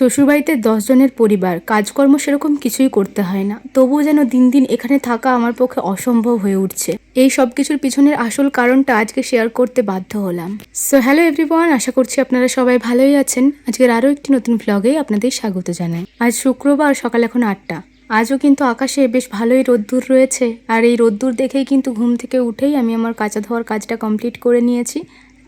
শ্বশুরবাড়িতে 10 জনের পরিবার, কাজকর্ম সেরকম কিছুই করতে হয় না, তবুও যেন দিন দিন এখানে থাকা আমার পক্ষে অসম্ভব হয়ে উঠছে। এই সব কিছুর পিছনের আসল কারণটা আজকে শেয়ার করতে বাধ্য হলাম। সো হ্যালো এভরিওয়ান, আশা করছি আপনারা সবাই ভালোই আছেন। আজকের আরও একটি নতুন ভ্লগে আপনাদের স্বাগত জানাই। আজ শুক্রবার, সকাল এখন 8টা। আজও কিন্তু আকাশে বেশ ভালোই রোদ্দুর রয়েছে, আর এই রোদ্দুর দেখেই কিন্তু ঘুম থেকে উঠেই আমি আমার কাচা ধোয়ার কাজটা কমপ্লিট করে নিয়েছি।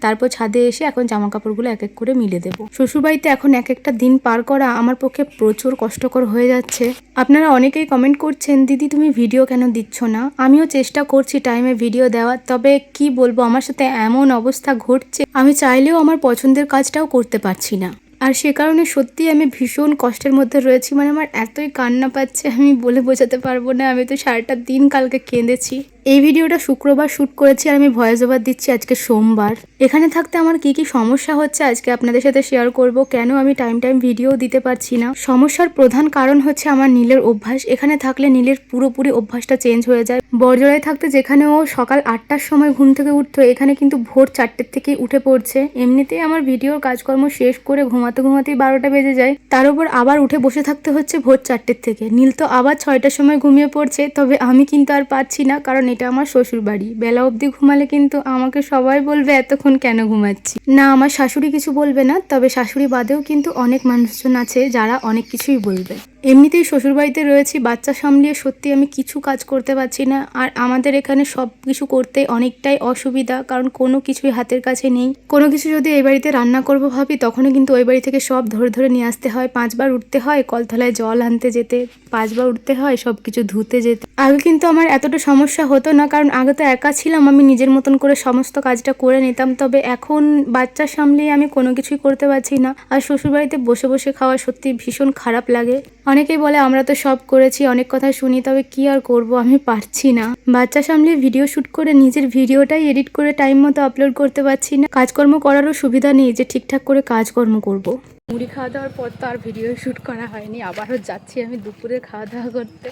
তারপর ছাদে এসে এখন জামা কাপড়গুলো এক এক করে মিলে দেবো। শ্বশুরবাড়িতে এখন এক একটা দিন পার করা আমার পক্ষে প্রচুর কষ্টকর হয়ে যাচ্ছে। আপনারা অনেকেই কমেন্ট করছেন, দিদি তুমি ভিডিও কেন দিচ্ছ না? আমিও চেষ্টা করছি টাইমে ভিডিও দেওয়ার, তবে কি বলবো, আমার সাথে এমন অবস্থা ঘটছে আমি চাইলেও আমার পছন্দের কাজটাও করতে পারছি না। আর সে কারণে সত্যিই আমি ভীষণ কষ্টের মধ্যে রয়েছি। মানে আমার এতই কান্না পাচ্ছে, আমি বলে বোঝাতে পারবো না। আমি তো সারাটা দিন কালকে কেঁদেছি। এই ভিডিওটা শুক্রবার শ্যুট করেছি আর আমি ভয়েস ওভার দিচ্ছি আজকে সোমবার। এখানে থাকতে আমার কি কি সমস্যা হচ্ছে আজকে আপনাদের সাথে শেয়ার করব। কেন আমি টাইম ভিডিও দিতে পারছি না। সমস্যার প্রধান কারণ হচ্ছে আমার নীলের অভ্যাস। এখানে থাকলে নীলের পুরোপুরি অভ্যাসটা চেঞ্জ হয়ে যায়। বড়জোড়ায় থাকতে যেখানে ও সকাল 8টার সময় ঘুম থেকে উঠতো, এখানে কিন্তু ভোর 4টের থেকেই উঠে পড়ছে। এমনিতেই আমার ভিডিওর কাজকর্ম শেষ করে ঘুমাতেই 12টা বেজে যায়। তার উপর আবার উঠে বসে থাকতে হচ্ছে ভোর 4টের থেকে। নীল তো আবার 6টার সময় ঘুমিয়ে পড়ছে, তবে আমি কিন্তু আর পাচ্ছি না, কারণ এটা আমার শ্বশুর বাড়ি। বেলা অবধি ঘুমালে কিন্তু আমাকে সবাই বলবে এতক্ষণ কেন ঘুমাচ্ছি। না, আমার শাশুড়ি কিছু বলবে না, তবে শাশুড়ি বাদেও কিন্তু অনেক মানুষজন আছে যারা অনেক কিছুই বলবে। এমনিতেই শ্বশুরবাড়িতে রয়েছি, বাচ্চা সামলিয়ে সত্যি আমি কিছু কাজ করতে পারছি না। আর আমাদের এখানে সব কিছু করতে অনেকটাই অসুবিধা, কারণ কোনো কিছুই হাতের কাছে নেই। কোনো কিছু যদি এই বাড়িতে রান্না করবো ভাবি, তখনই কিন্তু ওই বাড়ি থেকে সব ধরে ধরে নিয়ে আসতে হয়। 5বার উঠতে হয়, কলতলায় জল আনতে যেতে 5বার উঠতে হয়, সব কিছু ধুতে যেতে। আগে কিন্তু আমার এতটা সমস্যা হতো না, কারণ আগে তো একা ছিলাম, আমি নিজের মতন করে সমস্ত কাজটা করে নিতাম। তবে এখন বাচ্চা সামলিয়ে আমি কোনো কিছুই করতে পারছি না। আর শ্বশুরবাড়িতে বসে বসে খাওয়া সত্যি ভীষণ খারাপ লাগে। অনেকেই বলে আমরা তো সব করেছি, অনেক কথা শুনি, তবে কি আর করব, আমি পারছি না। বাচ্চা সামলিয়ে ভিডিও শ্যুট করে নিজের ভিডিওটাই এডিট করে টাইম মতো আপলোড করতে পারছি না। কাজকর্ম করারও সুবিধা নেই যে ঠিকঠাক করে কাজকর্ম করব। মুড়ি খাওয়া দাওয়ার পর তো আর ভিডিও শ্যুট করা হয়নি। আবারও যাচ্ছি আমি দুপুরে খাওয়া দাওয়া করতে।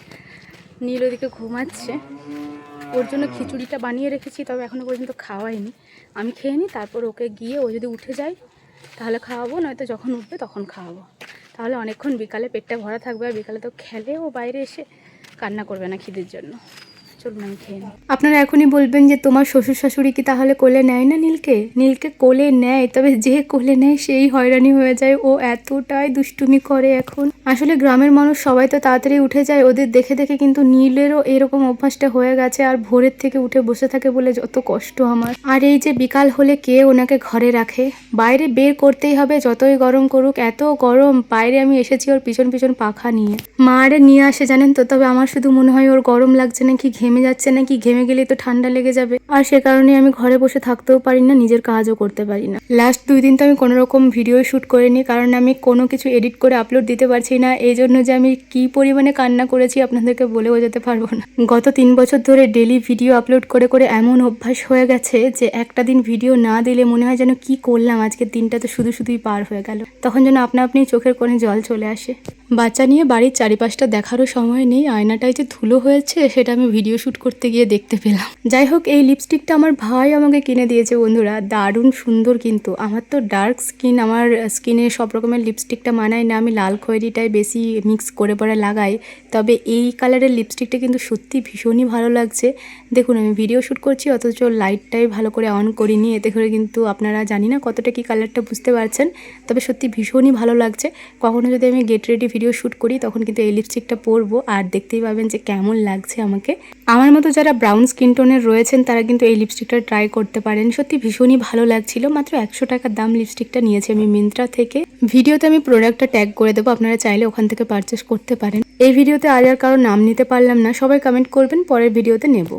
নীল ওদিকে ঘুমাচ্ছে, ওর জন্য খিচুড়িটা বানিয়ে রেখেছি, তবে এখনও পর্যন্ত খাওয়াইনি। আমি খেয়ে নিই, তারপর ওকে গিয়ে ও যদি উঠে যায় তাহলে খাওয়াবো, নয়তো যখন উঠবে তখন খাওয়াবো। তাহলে অনেকক্ষণ বিকালে পেটটা ভরা থাকবে, আর বিকালে তো খেলে ও বাইরে এসে কান্না করবে না খিদের জন্য। চলুন আমি খেয়ে নিই। আপনারা এখনই বলবেন যে তোমার শ্বশুর শাশুড়ি কি তাহলে কোলে নেয় না নীলকে? নীলকে কোলে নেয়, তবে যে কোলে নেয় সেই হয়রানি হয়ে যায়। ও এতটাই দুষ্টুমি করে এখন। আসলে গ্রামের মানুষ সবাই তো তাড়াতাড়ি উঠে যায়, ওদের দেখে দেখে কিন্তু নীলেরও এরকম অভ্যাসটা হয়ে গেছে। আর ভোরের থেকে উঠে বসে থাকে বলে যত কষ্ট আমার। আর এই যে বিকাল হলে কে ওনাকে ঘরে রাখে? বাইরে বের করতেই হবে, যতই গরম করুক। এত গরম, বাইরে আমি এসেছি ওর পিছন পিছন পাখা নিয়ে। মা আরে নিয়ে আসে জানেন তো, তবে আমার শুধু মনে হয় ওর গরম লাগছে নাকি ঘেমে যাচ্ছে নাকি, ঘেমে গেলেই তো ঠান্ডা লেগে যাবে। আর সে কারণে আমি ঘরে বসে থাকতেও পারি না, নিজের কাজও করতে পারি না। লাস্ট 2 দিন তো আমি কোনো রকম ভিডিও শ্যুট করিনি, কারণ আমি কোনো কিছু এডিট করে আপলোড দিতে পারছি না। এই জন্য যে আমি কি পরিমাণে কান্না করেছি আপনাদেরকে বলে বোঝাতে পারবো না। গত 3 বছর ধরে ডেলি ভিডিও আপলোড করে করে এমন অভ্যাস হয়ে গেছে যে একটা দিন ভিডিও না দিলে মনে হয় যেন কি করলাম, আজকের দিনটা তো শুধুই পার হয়ে গেল। তখন যেন আপনি চোখের কোণে জল চলে আসে। বাচ্চা নিয়ে বাড়ির চারিপাশটা দেখারও সময় নেই। আয়নাটায় যে ধুলো হয়েছে সেটা আমি ভিডিও শ্যুট করতে গিয়ে দেখতে পেলাম। যাই হোক, এই লিপস্টিকটা আমার ভাই আমাকে কিনে দিয়েছে বন্ধুরা, দারুণ সুন্দর। কিন্তু আমার তো ডার্ক স্কিন, আমার স্কিনে সব রকমের লিপস্টিকটা মানায় না। আমি লাল খয়েরিটাই বেশি মিক্স করে পরে লাগাই। তবে এই কালারের লিপস্টিকটা কিন্তু সত্যি ভীষণই ভালো লাগছে। দেখুন, আমি ভিডিও শ্যুট করছি অথচ লাইটটাই ভালো করে অন করিনি, এতে করে কিন্তু আপনারা জানি না কতটা কি কালারটা বুঝতে পারছেন, তবে সত্যি ভীষণই ভালো লাগছে। কখনো যদি আমি গেট রেডি ভিডিও শ্যুট করি তখন কিন্তু এই লিপস্টিকটা পরবো, আর দেখতেই পাবেন যে কেমন লাগছে আমাকে। আমার মতো যারা ব্রাউন স্কিন টোনের রয়েছেন তারা কিন্তু এই লিপস্টিকটা ট্রাই করতে পারেন। সত্যি ভীষণই ভালো লাগছিল। মাত্র 100 টাকার দাম লিপস্টিকটা নিয়েছি আমি মিন্ত্রা থেকে। ভিডিওতে আমি প্রোডাক্টটা ট্যাগ করে দেবো, আপনারা চাইলে ওখান থেকে পারচেস করতে পারেন। এই ভিডিওতে আর কারো নাম নিতে পারলাম না, সবাই কমেন্ট করবেন, পরের ভিডিওতে নেব।